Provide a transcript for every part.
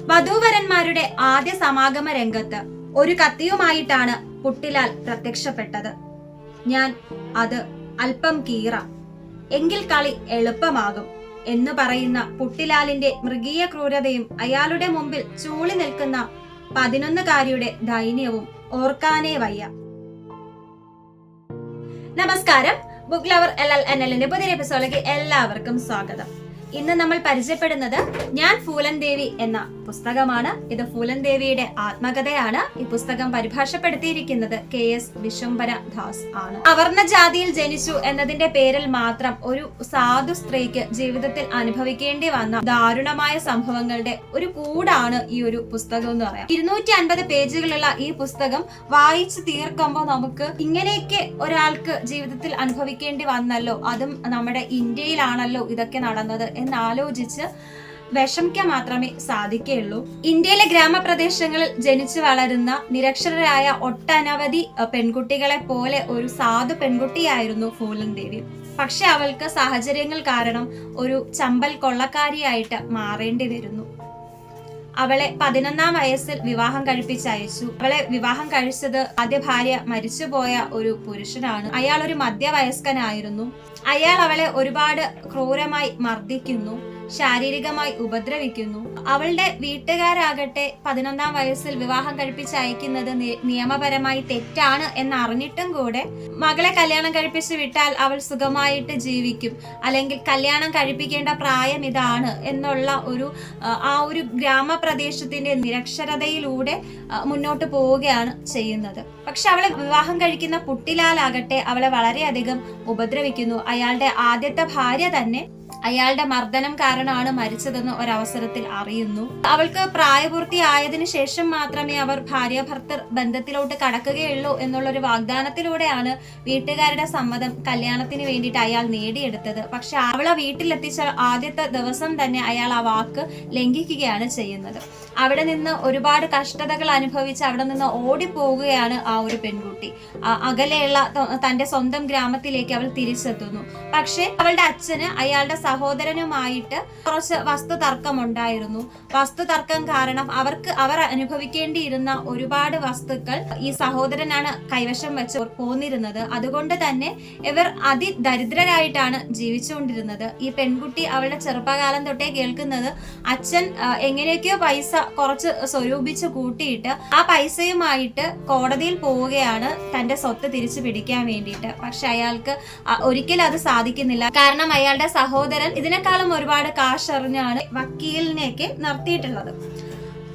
വധൂവരന്മാരുടെ ആദ്യ സമാഗമ രംഗത്ത് ഒരു കത്തിയുമായിട്ടാണ് പുട്ടിലാൽ പ്രത്യക്ഷപ്പെട്ടത്. ഞാൻ അത് അല്പം കീറാം, എങ്കിൽ കളി എളുപ്പമാകും എന്ന് പറയുന്ന പുട്ടിലാലിന്റെ മൃഗീയ ക്രൂരതയും അയാളുടെ മുമ്പിൽ ചൂളി നിൽക്കുന്ന 11കാരിയുടെ ദൈന്യവും ഓർക്കാനേ വയ്യ. നമസ്കാരം, ബുക്ക് ലവർ LLNLന്റെ പുതിയ എപ്പിസോഡിലേക്ക് എല്ലാവർക്കും സ്വാഗതം. ഇന്ന് നമ്മൾ പരിചയപ്പെടുന്നത് ഞാൻ ഫൂലൻ ദേവി എന്ന പുസ്തകമാണ്. ഇത് ഫൂലൻ ദേവിയുടെ ആത്മകഥയാണ്. ഈ പുസ്തകം പരിഭാഷപ്പെടുത്തിയിരിക്കുന്നത് KS വിശ്വംഭര ദാസ് ആണ്. അവർണ ജാതിയിൽ ജനിച്ചു എന്നതിന്റെ പേരിൽ മാത്രം ഒരു സാധു സ്ത്രീക്ക് ജീവിതത്തിൽ അനുഭവിക്കേണ്ടി വന്ന ദാരുണമായ സംഭവങ്ങളുടെ ഒരു കൂടാണ് ഈ ഒരു പുസ്തകം എന്ന് പറയാം. 250 പേജുകളുള്ള ഈ പുസ്തകം വായിച്ചു തീർക്കുമ്പോൾ നമുക്ക് ഇങ്ങനെയൊക്കെ ഒരാൾക്ക് ജീവിതത്തിൽ അനുഭവിക്കേണ്ടി വന്നല്ലോ, അതും നമ്മുടെ ഇന്ത്യയിലാണല്ലോ ഇതൊക്കെ നടന്നത് എന്നാലോചിച്ച് വിഷമിക്കാൻ മാത്രമേ സാധിക്കുകയുള്ളൂ. ഇന്ത്യയിലെ ഗ്രാമപ്രദേശങ്ങളിൽ ജനിച്ചു വളരുന്ന നിരക്ഷരരായ ഒട്ടനവധി പെൺകുട്ടികളെ പോലെ ഒരു സാധു പെൺകുട്ടിയായിരുന്നു ഫൂലൻ ദേവി. പക്ഷെ അവൾക്ക് സാഹചര്യങ്ങൾ കാരണം ഒരു ചമ്പൽ കൊള്ളക്കാരിയായിട്ട് മാറേണ്ടി വരുന്നു. അവളെ 11ാം വയസ്സിൽ വിവാഹം കഴിപ്പിച്ചയച്ചു. അവളെ വിവാഹം കഴിച്ചത് ആദ്യ ഭാര്യ മരിച്ചുപോയ ഒരു പുരുഷനാണ്. അയാൾ ഒരു മധ്യവയസ്കനായിരുന്നു. അയാൾ അവളെ ഒരുപാട് ക്രൂരമായി മർദ്ദിക്കുന്നു, ശാരീരികമായി ഉപദ്രവിക്കുന്നു. അവളുടെ വീട്ടുകാരാകട്ടെ 11ാം വയസ്സിൽ വിവാഹം കഴിപ്പിച്ച് അയക്കുന്നത് നിയമപരമായി തെറ്റാണ് എന്നറിഞ്ഞിട്ടും കൂടെ മകളെ കല്യാണം കഴിപ്പിച്ച് വിട്ടാൽ അവൾ സുഖമായിട്ട് ജീവിക്കും, അല്ലെങ്കിൽ കല്യാണം കഴിപ്പിക്കേണ്ട പ്രായം ഇതാണ് എന്നുള്ള ആ ഒരു ഗ്രാമപ്രദേശത്തിന്റെ നിരക്ഷരതയിലൂടെ മുന്നോട്ട് പോവുകയാണ് ചെയ്യുന്നത്. പക്ഷെ അവളെ വിവാഹം കഴിക്കുന്ന പുട്ടിലാലാകട്ടെ അവളെ വളരെയധികം ഉപദ്രവിക്കുന്നു. അയാളുടെ ആദ്യത്തെ ഭാര്യ തന്നെ അയാളുടെ മർദ്ദനം കാരണമാണ് മരിച്ചതെന്ന് ഒരവസരത്തിൽ അറിയുന്നു. അവൾക്ക് പ്രായപൂർത്തിയായതിനു ശേഷം മാത്രമേ അവർ ഭാര്യ ഭർത്തൃ ബന്ധത്തിലോട്ട് കടക്കുകയുള്ളൂ എന്നുള്ളൊരു വാഗ്ദാനത്തിലൂടെയാണ് വീട്ടുകാരുടെ സമ്മതം കല്യാണത്തിന് വേണ്ടിയിട്ട് അയാൾ നേടിയെടുത്തത്. പക്ഷെ അവളെ വീട്ടിലെത്തിച്ച ആദ്യത്തെ ദിവസം തന്നെ അയാൾ ആ വാക്ക് ലംഘിക്കുകയാണ് ചെയ്യുന്നത്. അവിടെ നിന്ന് ഒരുപാട് കഷ്ടതകൾ അനുഭവിച്ച് അവിടെ നിന്ന് ഓടിപ്പോവുകയാണ് ആ ഒരു പെൺകുട്ടി. അകലെയുള്ള തന്റെ സ്വന്തം ഗ്രാമത്തിലേക്ക് അവൾ തിരിച്ചെത്തുന്നു. പക്ഷെ അവളുടെ അച്ഛന് അയാളുടെ സഹോദരനുമായിട്ട് കുറച്ച് വസ്തുതർക്കമുണ്ടായിരുന്നു. വസ്തുതർക്കം കാരണം അവർ അനുഭവിക്കേണ്ടിയിരുന്ന ഒരുപാട് വസ്തുക്കൾ ഈ സഹോദരനാണ് കൈവശം വെച്ച് പോന്നിരുന്നത്. അതുകൊണ്ട് തന്നെ ഇവർ അതിദരിദ്രരായിട്ടാണ് ജീവിച്ചുകൊണ്ടിരുന്നത്. ഈ പെൺകുട്ടി അവളുടെ ചെറുപ്പകാലം തൊട്ടേ കേൾക്കുന്നത് അച്ഛൻ എങ്ങനെയൊക്കെയോ പൈസ കുറച്ച് സ്വരൂപിച്ച് കൂട്ടിയിട്ട് ആ പൈസയുമായിട്ട് കോടതിയിൽ പോവുകയാണ് തന്റെ സ്വത്ത് തിരിച്ചു പിടിക്കാൻ വേണ്ടിയിട്ട്. പക്ഷെ അയാൾക്ക് ഒരിക്കലും അത് സാധിക്കുന്നില്ല. കാരണം അയാളുടെ സഹോദരൻ ഇതിനേക്കാളും ഒരുപാട് കാശറിഞ്ഞാണ് വക്കീലിനെയൊക്കെ നിർത്തിയിട്ടുള്ളത്.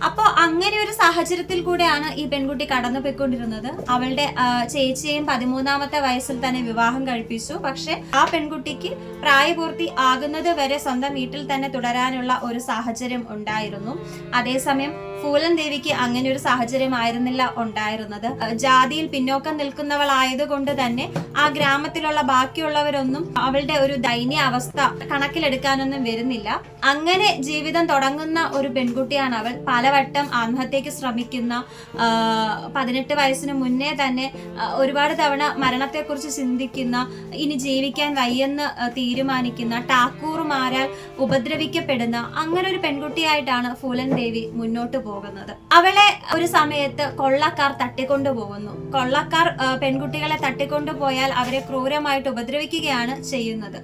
അപ്പോൾ അങ്ങനെ ഒരു സാഹചര്യത്തിൽ കൂടെയാണ് ഈ പെൺകുട്ടി കടന്നു പോയിക്കൊണ്ടിരുന്നത്. അവളുടെ ചേച്ചിയെയും 13ാമത്തെ വയസ്സിൽ തന്നെ വിവാഹം കഴിപ്പിച്ചു. പക്ഷെ ആ പെൺകുട്ടിക്ക് പ്രായപൂർത്തി ആകുന്നത് വരെ സ്വന്തം വീട്ടിൽ തന്നെ തുടരാനുള്ള ഒരു സാഹചര്യം ഉണ്ടായിരുന്നു. അതേസമയം ഫൂലൻ ദേവിക്ക് അങ്ങനെ ഒരു സാഹചര്യമായിരുന്നില്ല ഉണ്ടായിരുന്നത്. ജാതിയിൽ പിന്നോക്കം നിൽക്കുന്നവളായതുകൊണ്ട് തന്നെ ആ ഗ്രാമത്തിലുള്ള ബാക്കിയുള്ളവരൊന്നും അവളുടെ ഒരു ദയനീയ അവസ്ഥ കണക്കിലെടുക്കാനൊന്നും വരുന്നില്ല. അങ്ങനെ ജീവിതം തുടങ്ങുന്ന ഒരു പെൺകുട്ടിയാണ് അവൾ. പലവട്ടം ആത്മഹത്യക്ക് ശ്രമിക്കുന്ന, 18 വയസ്സിന് മുന്നേ തന്നെ ഒരുപാട് തവണ മരണത്തെക്കുറിച്ച് ചിന്തിക്കുന്ന, ഇനി ജീവിക്കാൻ വയ്യെന്ന് തീരുമാനിക്കുന്ന, ടാക്കൂറുമാരാൽ ഉപദ്രവിക്കപ്പെടുന്ന അങ്ങനെ ഒരു പെൺകുട്ടിയായിട്ടാണ് ഫൂലൻ ദേവി മുന്നോട്ട് പോകുന്നത്. അവളെ ഒരു സമയത്ത് കൊള്ളക്കാർ തട്ടിക്കൊണ്ടുപോകുന്നു. കൊള്ളക്കാർ പെൺകുട്ടികളെ തട്ടിക്കൊണ്ടുപോയാൽ അവരെ ക്രൂരമായിട്ട് ഉപദ്രവിക്കുകയാണ് ചെയ്യുന്നത്.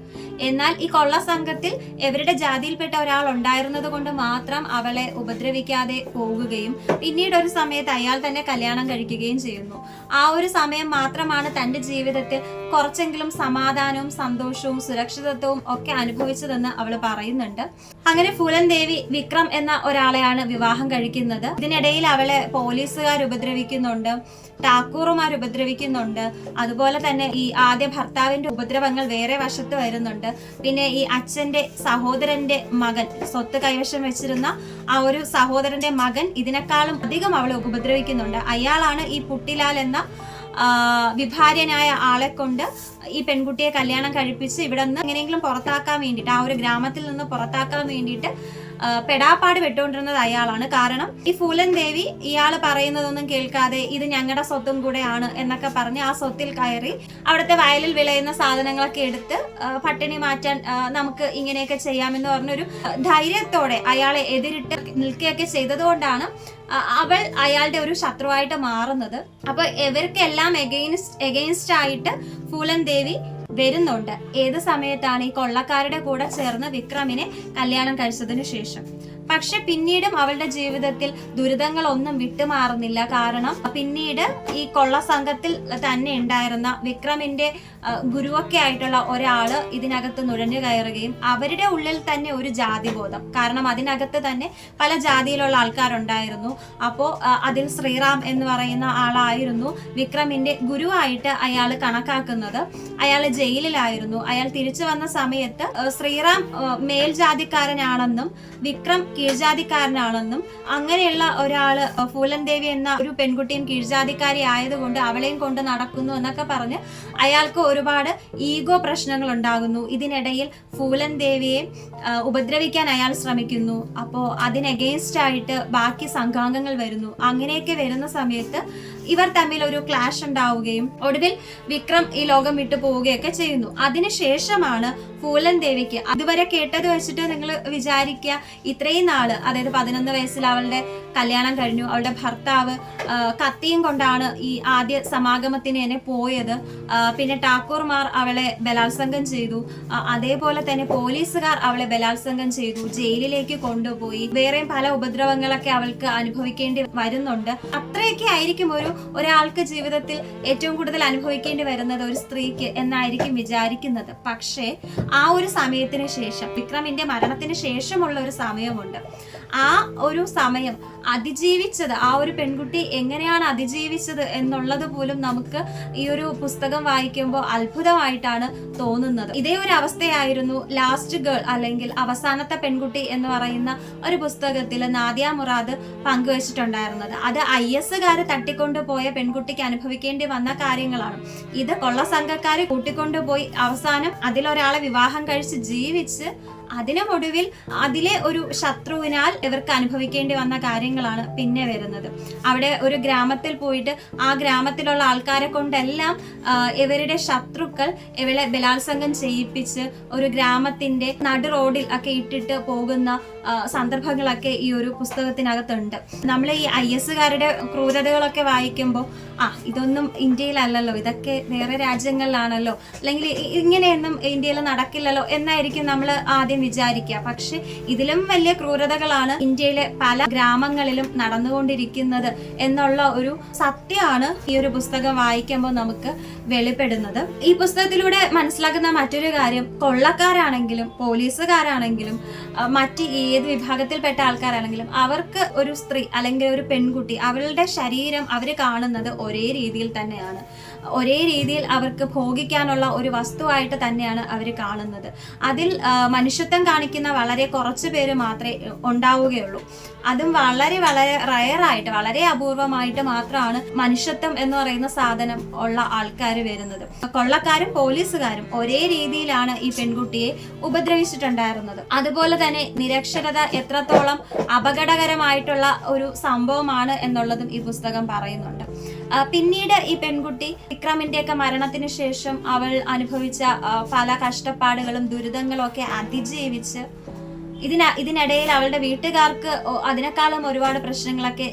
എന്നാൽ ഈ കൊള്ള സംഘത്തിൽ ഇവരുടെ ജാതിയിൽപ്പെട്ട ഒരാൾ ഉണ്ടായിരുന്നത് കൊണ്ട് മാത്രം അവളെ ഉപദ്രവിക്കാതെ പോകുകയും പിന്നീട് ഒരു സമയത്ത് അയാൾ തന്നെ കല്യാണം കഴിക്കുകയും ചെയ്യുന്നു. ആ ഒരു സമയം മാത്രമാണ് തന്റെ ജീവിതത്തിൽ കുറച്ചെങ്കിലും സമാധാനവും സന്തോഷവും സുരക്ഷിതത്വവും ഒക്കെ അനുഭവിച്ചതെന്ന് അവൾ പറയുന്നുണ്ട്. അങ്ങനെ ഫൂലൻ ദേവി വിക്രം എന്ന ഒരാളെയാണ് വിവാഹം കഴിക്കുന്നത്. ഇതിനിടയിൽ അവളെ പോലീസുകാർ ഉപദ്രവിക്കുന്നുണ്ട്, ടാക്കൂറുമാർ ഉപദ്രവിക്കുന്നുണ്ട്. അതുപോലെ തന്നെ ഈ ആദ്യ ഭർത്താവിന്റെ ഉപദ്രവങ്ങൾ വേറെ വശത്ത് വരുന്നുണ്ട്. പിന്നെ ഈ അച്ഛന്റെ സഹോദരന്റെ മകൻ, സ്വത്ത് കൈവശം വെച്ചിരുന്ന ആ ഒരു സഹോദരന്റെ മകൻ ഇതിനേക്കാളും അധികം അവളെ ഉപദ്രവിക്കുന്നുണ്ട്. അയാളാണ് ഈ പുട്ടിലാൽ എന്ന വിഭാര്യനായ ആളെ കൊണ്ട് ഈ പെൺകുട്ടിയെ കല്യാണം കഴിപ്പിച്ച് ഇവിടെ നിന്ന് എങ്ങനെയെങ്കിലും പുറത്താക്കാൻ വേണ്ടിയിട്ട്, ആ ഒരു ഗ്രാമത്തിൽ നിന്ന് പുറത്താക്കാൻ വേണ്ടിയിട്ട് പെടാപ്പാട് വിട്ടുകൊണ്ടിരുന്നത് അയാളാണ്. കാരണം ഈ ഫൂലൻ ദേവി ഇയാൾ പറയുന്നതൊന്നും കേൾക്കാതെ ഇത് ഞങ്ങളുടെ സ്വത്തും കൂടെയാണ് എന്നൊക്കെ പറഞ്ഞ് ആ സ്വത്തിൽ കയറി അവിടുത്തെ വയലിൽ വിളയുന്ന സാധനങ്ങളൊക്കെ എടുത്ത് പട്ടിണി മാറ്റാൻ നമുക്ക് ഇങ്ങനെയൊക്കെ ചെയ്യാമെന്ന് പറഞ്ഞൊരു ധൈര്യത്തോടെ അയാളെ എതിരിട്ട് നിൽക്കുകയൊക്കെ ചെയ്തതുകൊണ്ടാണ് അവൾ അയാളുടെ ഒരു ശത്രുവായിട്ട് മാറുന്നത്. അപ്പൊ ഇവർക്കെല്ലാം എഗെയിൻസ്റ്റ് ആയിട്ട് ഫൂലൻ ദേവി വരുന്നുണ്ട്. ഏത് സമയത്താണ്? ഈ കൊള്ളക്കാരുടെ കൂടെ ചേർന്ന് വിക്രമിനെ കല്യാണം കഴിച്ചതിനു ശേഷം. പക്ഷെ പിന്നീടും അവളുടെ ജീവിതത്തിൽ ദുരിതങ്ങളൊന്നും വിട്ടുമാറുന്നില്ല. കാരണം പിന്നീട് ഈ കൊള്ള സംഘത്തിൽ തന്നെ ഉണ്ടായിരുന്ന വിക്രമിന്റെ ഗുരുവൊക്കെ ആയിട്ടുള്ള ഒരാള് ഇതിനകത്ത് നുഴഞ്ഞു കയറുകയും അവരുടെ ഉള്ളിൽ തന്നെ ഒരു ജാതിബോധം, കാരണം അതിനകത്ത് തന്നെ പല ജാതിയിലുള്ള ആൾക്കാരുണ്ടായിരുന്നു. അപ്പോ അതിൽ ശ്രീറാം എന്ന് പറയുന്ന ആളായിരുന്നു വിക്രമിന്റെ ഗുരുവായിട്ട് അയാൾ കണക്കാക്കുന്നത്. അയാൾ ജയിലിലായിരുന്നു. അയാൾ തിരിച്ചു വന്ന സമയത്ത് ശ്രീറാം മേൽജാതിക്കാരനാണെന്നും വിക്രം കീഴ്ജാതിക്കാരനാണെന്നും, അങ്ങനെയുള്ള ഒരാള് ഫൂലൻ ദേവി എന്ന ഒരു പെൺകുട്ടിയും കീഴ്ജാതിക്കാരി ആയതുകൊണ്ട് അവളെയും കൊണ്ട് നടക്കുന്നു എന്നൊക്കെ പറഞ്ഞ് അയാൾക്ക് ഒരുപാട് ഈഗോ പ്രശ്നങ്ങൾ ഉണ്ടാകുന്നു. ഇതിനിടയിൽ ഫൂലൻ ദേവിയെ ഉപദ്രവിക്കാൻ അയാൾ ശ്രമിക്കുന്നു. അപ്പോൾ അതിന് എഗെയിൻസ്റ്റ് ആയിട്ട് ബാക്കി സംഘാംഗങ്ങൾ വരുന്നു. അങ്ങനെയൊക്കെ വരുന്ന സമയത്ത് ഇവർ തമ്മിൽ ഒരു ക്ലാഷ് ഉണ്ടാവുകയും ഒടുവിൽ വിക്രം ഈ ലോകം വിട്ടു പോവുകയൊക്കെ ചെയ്യുന്നു. അതിനുശേഷമാണ് ഫൂലൻ ദേവിക്ക്, അതുവരെ കേട്ടത് വെച്ചിട്ട് നിങ്ങൾ വിചാരിക്കുക, ഇത്രയും നാള്, അതായത് 11 വയസ്സിൽ അവളുടെ കല്യാണം കഴിഞ്ഞു, അവളുടെ ഭർത്താവ് കത്തിയും കൊണ്ടാണ് ഈ ആദ്യ സമാഗമത്തിന് തന്നെ പോയത്. പിന്നെ ഠാക്കൂർമാർ അവളെ ബലാത്സംഗം ചെയ്തു. അതേപോലെ തന്നെ പോലീസുകാർ അവളെ ബലാത്സംഗം ചെയ്തു, ജയിലിലേക്ക് കൊണ്ടുപോയി. വേറെയും പല ഉപദ്രവങ്ങളൊക്കെ അവൾക്ക് അനുഭവിക്കേണ്ടി വരുന്നുണ്ട്. അത്രയൊക്കെ ആയിരിക്കും ഒരാൾക്ക് ജീവിതത്തിൽ ഏറ്റവും കൂടുതൽ അനുഭവിക്കേണ്ടി വരുന്നത് ഒരു സ്ത്രീക്ക് എന്നായിരിക്കും വിചാരിക്കുന്നത്. പക്ഷേ ആ ഒരു സമയത്തിന് ശേഷം, വിക്രമിന്റെ മരണത്തിന് ശേഷമുള്ള ഒരു സമയമുണ്ട്. ആ ഒരു സമയം അതിജീവിച്ചത്, ആ ഒരു പെൺകുട്ടി എങ്ങനെയാണ് അതിജീവിച്ചത് എന്നുള്ളത് പോലും നമുക്ക് ഈ ഒരു പുസ്തകം വായിക്കുമ്പോൾ അത്ഭുതമായിട്ടാണ് തോന്നുന്നത്. ഇതേ ഒരു അവസ്ഥയായിരുന്നു ലാസ്റ്റ് ഗേൾ അല്ലെങ്കിൽ അവസാനത്തെ പെൺകുട്ടി എന്ന് പറയുന്ന ഒരു പുസ്തകത്തിൽ നാദിയ മുറാദ് പങ്കുവച്ചിട്ടുണ്ടായിരുന്നത്. അത് IS-കാര് തട്ടിക്കൊണ്ടുപോയ പെൺകുട്ടിക്ക് അനുഭവിക്കേണ്ടി വന്ന കാര്യങ്ങളാണ്. ഇത് കൊള്ളസംഘക്കാര് കൂട്ടിക്കൊണ്ടുപോയി അവസാനം അതിലൊരാളെ വിവാഹം കഴിച്ച് ജീവിച്ച് അതിനൊടുവിൽ അതിലെ ഒരു ശത്രുവിനാൽ ഇവർക്ക് അനുഭവിക്കേണ്ടി വന്ന കാര്യങ്ങളാണ് പിന്നെ വരുന്നത്. അവിടെ ഒരു ഗ്രാമത്തിൽ പോയിട്ട് ആ ഗ്രാമത്തിലുള്ള ആൾക്കാരെ കൊണ്ടെല്ലാം ഇവരുടെ ശത്രുക്കൾ ഇവളെ ബലാത്സംഗം ചെയ്യിപ്പിച്ച് ഒരു ഗ്രാമത്തിന്റെ നടു റോഡിൽ ഒക്കെ ഇട്ടിട്ട് പോകുന്ന സന്ദർഭങ്ങളൊക്കെ ഈ ഒരു പുസ്തകത്തിനകത്തുണ്ട്. നമ്മൾ ഈ IS-കാരുടെ ക്രൂരതകളൊക്കെ വായിക്കുമ്പോൾ ഇതൊന്നും ഇന്ത്യയിലല്ലല്ലോ, ഇതൊക്കെ വേറെ രാജ്യങ്ങളിലാണല്ലോ, അല്ലെങ്കിൽ ഇങ്ങനെയൊന്നും ഇന്ത്യയിൽ നടക്കില്ലല്ലോ എന്നായിരിക്കും നമ്മൾ ആദ്യം വിചാരിക്കുക. പക്ഷെ ഇതിലും വലിയ ക്രൂരതകളാണ് ഇന്ത്യയിലെ പല ഗ്രാമങ്ങളിലും നടന്നുകൊണ്ടിരിക്കുന്നത് എന്നുള്ള ഒരു സത്യമാണ് ഈ ഒരു പുസ്തകം വായിക്കുമ്പോൾ നമുക്ക് വെളിപ്പെടുന്നത്. ഈ പുസ്തകത്തിലൂടെ മനസ്സിലാക്കുന്ന മറ്റൊരു കാര്യം, കൊള്ളക്കാരാണെങ്കിലും പോലീസുകാരാണെങ്കിലും മറ്റ് ഏത് വിഭാഗത്തിൽപ്പെട്ട ആൾക്കാരാണെങ്കിലും അവർക്ക് ഒരു സ്ത്രീ അല്ലെങ്കിൽ ഒരു പെൺകുട്ടി, അവളുടെ ശരീരം അവർ കാണുന്നത് ഒരേ രീതിയിൽ തന്നെയാണ്. ഒരേ രീതിയിൽ അവർക്ക് ഭോഗിക്കാനുള്ള ഒരു വസ്തുവായിട്ട് തന്നെയാണ് അവർ കാണുന്നത്. അതിൽ മനുഷ്യത്വം കാണിക്കുന്ന വളരെ കുറച്ച് പേര് മാത്രമേ ഉണ്ടാവുകയുള്ളൂ. അതും വളരെ വളരെ റയറായിട്ട്, വളരെ അപൂർവമായിട്ട് മാത്രമാണ് മനുഷ്യത്വം എന്ന് പറയുന്ന സാധനം ഉള്ള ആൾക്കാർ വരുന്നത്. കൊള്ളക്കാരും പോലീസുകാരും ഒരേ രീതിയിലാണ് ഈ പെൺകുട്ടിയെ ഉപദ്രവിച്ചിട്ടുണ്ടായിരുന്നത്. അതുപോലെ തന്നെ നിരക്ഷരത എത്രത്തോളം അപകടകരമായിട്ടുള്ള ഒരു സംഭവമാണ് എന്നുള്ളതും ഈ പുസ്തകം പറയുന്നുണ്ട്. പിന്നീട് ഈ പെൺകുട്ടി വിക്രമിന്റെയൊക്കെ മരണത്തിന് ശേഷം അവൾ അനുഭവിച്ച പല കഷ്ടപ്പാടുകളും ദുരിതങ്ങളും ഒക്കെ അതിജീവിച്ച് ഇതിനിടയിൽ അവളുടെ വീട്ടുകാർക്ക് അതിനേക്കാളും ഒരുപാട് പ്രശ്നങ്ങളൊക്കെ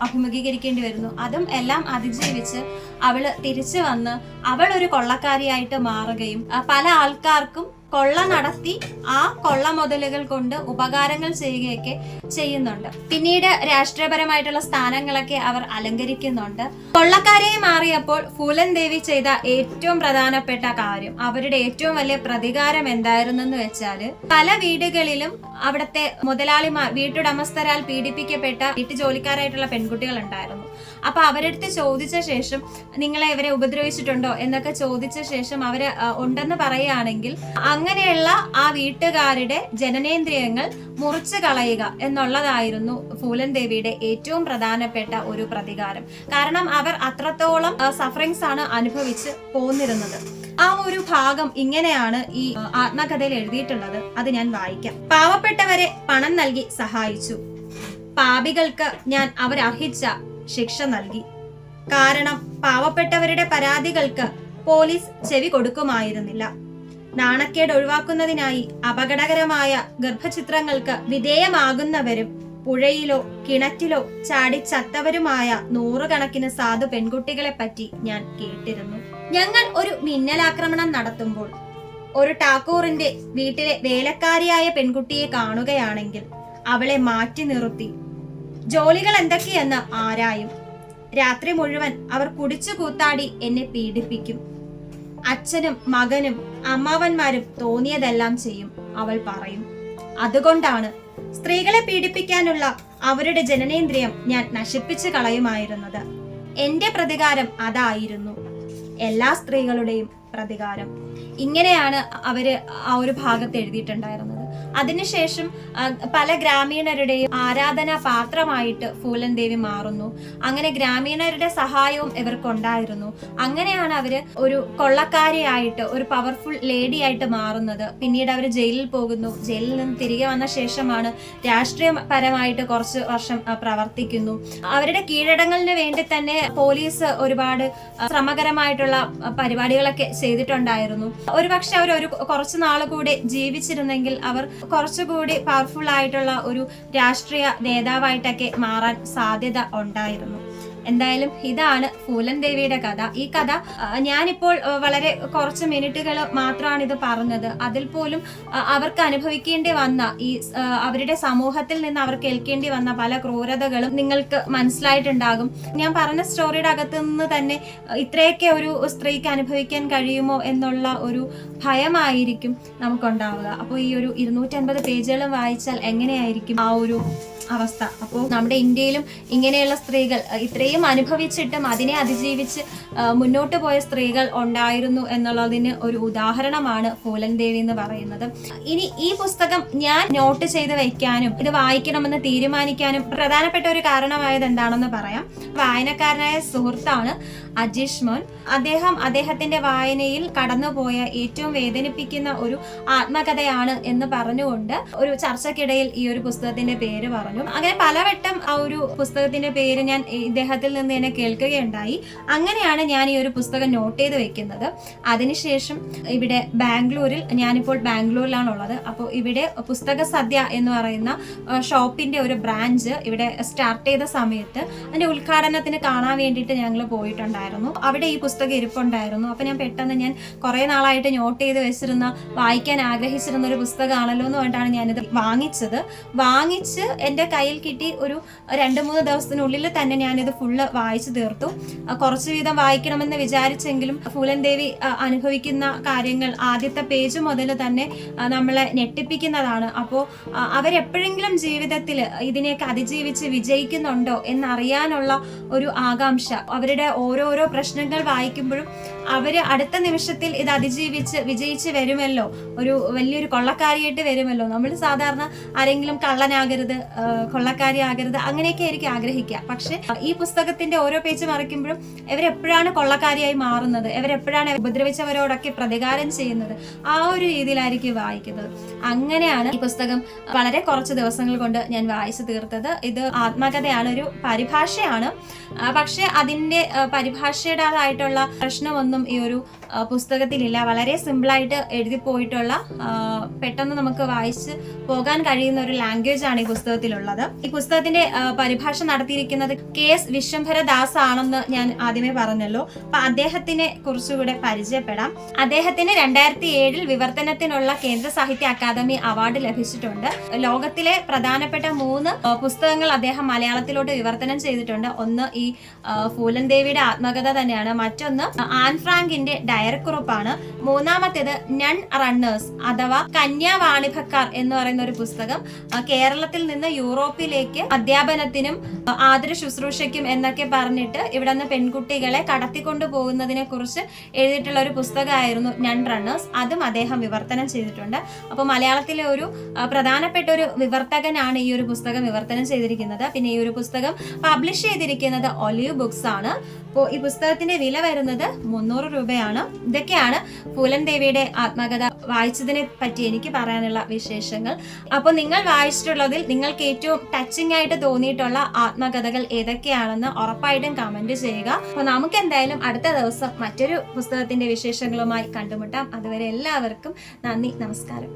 അഭിമുഖീകരിക്കേണ്ടി വരുന്നു. അതും എല്ലാം അതിജീവിച്ച് അവള് തിരിച്ചു വന്ന് അവൾ ഒരു കൊള്ളക്കാരിയായിട്ട് മാറുകയും പല ആൾക്കാർക്കും കൊള്ള നടത്തി ആ കൊള്ള മുതലുകൾ കൊണ്ട് ഉപകാരങ്ങൾ ചെയ്യുകയൊക്കെ ചെയ്യുന്നുണ്ട്. പിന്നീട് രാഷ്ട്രീയപരമായിട്ടുള്ള സ്ഥാനങ്ങളൊക്കെ അവർ അലങ്കരിക്കുന്നുണ്ട്. കൊള്ളക്കാരിയായി മാറിയപ്പോൾ ഫൂലൻ ദേവി ചെയ്ത ഏറ്റവും പ്രധാനപ്പെട്ട കാര്യം, അവരുടെ ഏറ്റവും വലിയ പ്രതികാരം എന്തായിരുന്നെന്ന് വെച്ചാല്, പല വീടുകളിലും അവിടുത്തെ മുതലാളിമാർ, വീട്ടുടമസ്ഥരാൽ പീഡിപ്പിക്കപ്പെട്ട വീട്ടുജോലിക്കാരായിട്ടുള്ള പെൺകുട്ടികൾ ഉണ്ടായിരുന്നു. അപ്പൊ അവരടുത്ത് ചോദിച്ച ശേഷം, നിങ്ങളെ ഇവരെ ഉപദ്രവിച്ചിട്ടുണ്ടോ എന്നൊക്കെ ചോദിച്ച ശേഷം അവര് ഉണ്ടെന്ന് പറയുകയാണെങ്കിൽ അങ്ങനെയുള്ള ആ വീട്ടുകാരുടെ ജനനേന്ദ്രിയങ്ങൾ മുറിച്ചു കളയുക എന്നുള്ളതായിരുന്നു ഫൂലൻ ദേവിയുടെ ഏറ്റവും പ്രധാനപ്പെട്ട ഒരു പ്രതികാരം. കാരണം അവർ അത്രത്തോളം സഫറിങ്സ് ആണ് അനുഭവിച്ച് പോന്നിരുന്നത്. ആ ഒരു ഭാഗം ഇങ്ങനെയാണ് ഈ ആത്മകഥയിൽ എഴുതിയിട്ടുള്ളത്. അത് ഞാൻ വായിക്കാം. പാവപ്പെട്ടവരെ പണം നൽകി സഹായിച്ചു. പാപികൾക്ക് ഞാൻ അവരർഹിച്ച ശിക്ഷ നൽകി. കാരണം പാവപ്പെട്ടവരുടെ പരാതികൾക്ക് പോലീസ് ചെവി കൊടുക്കുമായിരുന്നില്ല. നാണക്കേട് ഒഴിവാക്കുന്നതിനായി അപകടകരമായ ഗർഭചിത്രങ്ങൾക്ക് വിധേയമാകുന്നവരും പുഴയിലോ കിണറ്റിലോ ചാടി ചത്തവരുമായ നൂറുകണക്കിന് സാധു പെൺകുട്ടികളെ പറ്റി ഞാൻ കേട്ടിരുന്നു. ഞങ്ങൾ ഒരു മിന്നലാക്രമണം നടത്തുമ്പോൾ ഒരു ടാക്കൂറിന്റെ വീട്ടിലെ വേലക്കാരിയായ പെൺകുട്ടിയെ കാണുകയാണെങ്കിൽ അവളെ മാറ്റി നിർത്തി ജോലികൾ എന്തൊക്കെയെന്ന് ആരായും. രാത്രി മുഴുവൻ അവർ കുടിച്ചു കൂത്താടി എന്നെ പീഡിപ്പിക്കും. അച്ഛനും മകനും അമ്മാവന്മാരും തോന്നിയതെല്ലാം ചെയ്യും, അവൾ പറയും. അതുകൊണ്ടാണ് സ്ത്രീകളെ പീഡിപ്പിക്കാനുള്ള അവരുടെ ജനനേന്ദ്രിയം ഞാൻ നശിപ്പിച്ചു കളയുമായിരുന്നത്. എന്റെ പ്രതികാരം അതായിരുന്നു, എല്ലാ സ്ത്രീകളുടെയും പ്രതികാരം. ഇങ്ങനെയാണ് അവര് ആ ഒരു ഭാഗത്ത് എഴുതിയിട്ടുണ്ടായിരുന്നത്. അതിനുശേഷം പല ഗ്രാമീണരുടെയും ആരാധനാ പാത്രമായിട്ട് ഫൂലൻ ദേവി മാറുന്നു. അങ്ങനെ ഗ്രാമീണരുടെ സഹായവും ഇവർക്കുണ്ടായിരുന്നു. അങ്ങനെയാണ് അവര് ഒരു കൊള്ളക്കാരിയായിട്ട്, ഒരു പവർഫുൾ ലേഡി ആയിട്ട് മാറുന്നത്. പിന്നീട് അവർ ജയിലിൽ പോകുന്നു. ജയിലിൽ നിന്ന് തിരികെ വന്ന ശേഷമാണ് രാഷ്ട്രീയപരമായിട്ട് കുറച്ച് വർഷം പ്രവർത്തിക്കുന്നു. അവരുടെ കീഴടങ്ങലിന് വേണ്ടി തന്നെ പോലീസ് ഒരുപാട് ശ്രമകരമായിട്ടുള്ള പരിപാടികളൊക്കെ ചെയ്തിട്ടുണ്ടായിരുന്നു. ഒരുപക്ഷെ അവർ കുറച്ചു നാൾ കൂടെ ജീവിച്ചിരുന്നെങ്കിൽ അവർ കുറച്ചുകൂടി പവർഫുൾ ആയിട്ടുള്ള ഒരു രാഷ്ട്രീയ നേതാവായിട്ടൊക്കെ മാറാൻ സാധ്യത ഉണ്ടായിരുന്നു. എന്തായാലും ഇതാണ് ഫൂലൻ ദേവിയുടെ കഥ. ഈ കഥ ഞാനിപ്പോൾ വളരെ കുറച്ച് മിനിറ്റുകൾ മാത്രമാണ് ഇത് പറഞ്ഞത്. അതിൽ പോലും അവർക്ക് അനുഭവിക്കേണ്ടി വന്ന ഈ അവരുടെ സമൂഹത്തിൽ നിന്ന് അവർ കേൾക്കേണ്ടി വന്ന പല ക്രൂരതകളും നിങ്ങൾക്ക് മനസ്സിലായിട്ടുണ്ടാകും. ഞാൻ പറഞ്ഞ സ്റ്റോറിയുടെ അകത്തു നിന്ന് തന്നെ ഇത്രയൊക്കെ ഒരു സ്ത്രീക്ക് അനുഭവിക്കാൻ കഴിയുമോ എന്നുള്ള ഒരു ഭയമായിരിക്കും നമുക്കുണ്ടാവുക. അപ്പോൾ ഈ ഒരു 250 പേജുകളും വായിച്ചാൽ എങ്ങനെയായിരിക്കും ആ ഒരു അവസ്ഥ? അപ്പോൾ നമ്മുടെ ഇന്ത്യയിലും ഇങ്ങനെയുള്ള സ്ത്രീകൾ ഇത്രയും അനുഭവിച്ചിട്ടും അതിനെ അതിജീവിച്ച് മുന്നോട്ട് പോയ സ്ത്രീകൾ ഉണ്ടായിരുന്നു എന്നുള്ളതിന് ഒരു ഉദാഹരണമാണ് ഫൂലൻ ദേവി എന്ന് പറയുന്നത്. ഇനി ഈ പുസ്തകം ഞാൻ നോട്ട് ചെയ്ത് വയ്ക്കാനും ഇത് വായിക്കണമെന്ന് തീരുമാനിക്കാനും പ്രധാനപ്പെട്ട ഒരു കാരണമായത് എന്താണെന്ന് പറയാം. വായനക്കാരനായ സുഹൃത്താണ് അജീഷ് മോൻ. അദ്ദേഹത്തിന്റെ വായനയിൽ കടന്നുപോയ ഏറ്റവും വേദനിപ്പിക്കുന്ന ഒരു ആത്മകഥയാണ് എന്ന് പറഞ്ഞുകൊണ്ട് ഒരു ചർച്ചക്കിടയിൽ ഈ ഒരു പുസ്തകത്തിന്റെ പേര് പറഞ്ഞു. അങ്ങനെ പലവട്ടം ആ ഒരു പുസ്തകത്തിന്റെ പേര് ഞാൻ ഇദ്ദേഹത്തിൽ നിന്ന് തന്നെ കേൾക്കുകയുണ്ടായി. അങ്ങനെയാണ് ഞാൻ ഈ ഒരു പുസ്തകം നോട്ട് ചെയ്ത് വെക്കുന്നത്. അതിനുശേഷം ഇവിടെ ബാംഗ്ലൂരിൽ, ഞാനിപ്പോൾ ബാംഗ്ലൂരിലാണുള്ളത്, അപ്പോൾ ഇവിടെ പുസ്തക സദ്യ എന്ന് പറയുന്ന ഷോപ്പിന്റെ ഒരു ബ്രാഞ്ച് ഇവിടെ സ്റ്റാർട്ട് ചെയ്ത സമയത്ത് അതിന്റെ ഉദ്ഘാടനത്തിന് കാണാൻ വേണ്ടിയിട്ട് ഞങ്ങൾ പോയിട്ടുണ്ടായിരുന്നു. അവിടെ ഈ പുസ്തകം ഇരിപ്പുണ്ടായിരുന്നു. അപ്പൊ ഞാൻ പെട്ടെന്ന്, ഞാൻ കുറെ നാളായിട്ട് നോട്ട് ചെയ്ത് വെച്ചിരുന്ന, വായിക്കാൻ ആഗ്രഹിച്ചിരുന്ന ഒരു പുസ്തകമാണല്ലോ എന്ന് പറഞ്ഞിട്ടാണ് ഞാനിത് വാങ്ങിച്ച് എൻ്റെ കയ്യിൽ കിട്ടി. ഒരു 2-3 ദിവസത്തിനുള്ളിൽ തന്നെ ഞാനിത് ഫുള്ള് വായിച്ചു തീർത്തു. കുറച്ച് വീതം വായിക്കണമെന്ന് വിചാരിച്ചെങ്കിലും ഫൂലൻ ദേവി അനുഭവിക്കുന്ന കാര്യങ്ങൾ ആദ്യത്തെ പേജ് മുതൽ തന്നെ നമ്മളെ ഞെട്ടിപ്പിക്കുന്നതാണ്. അപ്പോൾ അവരെപ്പോഴെങ്കിലും ജീവിതത്തിൽ ഇതിനെയൊക്കെ അതിജീവിച്ച് വിജയിക്കുന്നുണ്ടോ എന്നറിയാനുള്ള ഒരു ആകാംക്ഷ, അവരുടെ ഓരോരോ പ്രശ്നങ്ങൾ വായിക്കുമ്പോഴും അവര് അടുത്ത നിമിഷത്തിൽ ഇത് അതിജീവിച്ച് വിജയിച്ച് വരുമല്ലോ, ഒരു വലിയൊരു കൊള്ളക്കാരിയായിട്ട് വരുമല്ലോ. നമ്മൾ സാധാരണ ആരെങ്കിലും കള്ളനാകരുത്, കൊള്ളക്കാരി ആകരുത്, അങ്ങനെയൊക്കെ ആയിരിക്കും ആഗ്രഹിക്കുക. പക്ഷെ ഈ പുസ്തകത്തിന്റെ ഓരോ പേജ് മറിക്കുമ്പോഴും ഇവരെപ്പോഴാണ് കൊള്ളക്കാരിയായി മാറുന്നത്, ഇവരെപ്പോഴാണ് ഉപദ്രവിച്ചവരോടൊക്കെ പ്രതികാരം ചെയ്യുന്നത്, ആ ഒരു രീതിയിലായിരിക്കും വായിക്കുന്നത്. അങ്ങനെയാണ് ഈ പുസ്തകം വളരെ കുറച്ച് ദിവസങ്ങൾ കൊണ്ട് ഞാൻ വായിച്ചു തീർത്തത്. ഇത് ആത്മകഥയാണ്, ഒരു പരിഭാഷയാണ്. പക്ഷെ അതിന്റെ പരിഭാഷയുടേതായിട്ടുള്ള പ്രശ്നമൊന്നും ഈ ഒരു പുസ്തകത്തിലില്ല. വളരെ സിമ്പിളായിട്ട് എഴുതി പോയിട്ടുള്ള, പെട്ടെന്ന് നമുക്ക് വായിച്ച് പോകാൻ കഴിയുന്ന ഒരു ലാംഗ്വേജ് ആണ് ഈ പുസ്തകത്തിലുള്ളത്. ഈ പുസ്തകത്തിന്റെ പരിഭാഷ നടത്തിയിരിക്കുന്നത് KS വിശ്വംഭരദാസ് ആണെന്ന് ഞാൻ ആദ്യമേ പറഞ്ഞല്ലോ. അപ്പൊ അദ്ദേഹത്തിനെ കുറിച്ചുകൂടെ പരിചയപ്പെടാം. അദ്ദേഹത്തിന് 2007 വിവർത്തനത്തിനുള്ള കേന്ദ്ര സാഹിത്യ അക്കാദമി അവാർഡ് ലഭിച്ചിട്ടുണ്ട്. ലോകത്തിലെ പ്രധാനപ്പെട്ട 3 പുസ്തകങ്ങൾ അദ്ദേഹം മലയാളത്തിലോട്ട് വിവർത്തനം ചെയ്തിട്ടുണ്ട്. ഒന്ന് ഈ ഫൂലൻ ദേവിയുടെ ആത്മകഥ തന്നെയാണ്. മറ്റൊന്ന് ആൻ ഫ്രാങ്കിന്റെ ഡയറിക്കുറിപ്പാണ്. മൂന്നാമത്തേത് നൺ റണ്ണേഴ്സ് അഥവാ കന്യാവാണിഭക്കാർ എന്ന് പറയുന്ന ഒരു പുസ്തകം കേരളത്തിൽ നിന്ന് യൂറോപ്പിലേക്ക് അധ്യാപനത്തിനും ആതുര ശുശ്രൂഷയ്ക്കും എന്നൊക്കെ പറഞ്ഞിട്ട് ഇവിടെ നിന്ന് പെൺകുട്ടികളെ കടത്തിക്കൊണ്ടു പോകുന്നതിനെ കുറിച്ച് എഴുതിയിട്ടുള്ള ഒരു പുസ്തകമായിരുന്നു നൺ റണ്ണേഴ്സ്. അതും അദ്ദേഹം വിവർത്തനം ചെയ്തിട്ടുണ്ട്. അപ്പോൾ മലയാളത്തിലെ ഒരു പ്രധാനപ്പെട്ട ഒരു വിവർത്തകനാണ് ഈ ഒരു പുസ്തകം വിവർത്തനം ചെയ്തിരിക്കുന്നത്. പിന്നെ ഈ ഒരു പുസ്തകം പബ്ലിഷ് ചെയ്തിരിക്കുന്നത് ഒലിവ് ബുക്സ് ആണ്. അപ്പോൾ ഈ പുസ്തകത്തിന്റെ വില വരുന്നത് 300 രൂപയാണ്. ഇതൊക്കെയാണ് ഫൂലൻ ദേവിയുടെ ആത്മകഥ വായിച്ചതിനെ പറ്റി എനിക്ക് പറയാനുള്ള വിശേഷങ്ങൾ. അപ്പോൾ നിങ്ങൾ വായിച്ചിട്ടുള്ളതിൽ നിങ്ങൾക്ക് ഏറ്റവും ടച്ചിങ് ആയിട്ട് തോന്നിയിട്ടുള്ള ആത്മകഥകൾ ഏതൊക്കെയാണെന്ന് ഉറപ്പായിട്ടും കമന്റ് ചെയ്യുക. അപ്പോൾ നമുക്ക് എന്തായാലും അടുത്ത ദിവസം മറ്റൊരു പുസ്തകത്തിന്റെ വിശേഷങ്ങളുമായി കണ്ടുമുട്ടാം. അതുവരെ എല്ലാവർക്കും നന്ദി, നമസ്കാരം.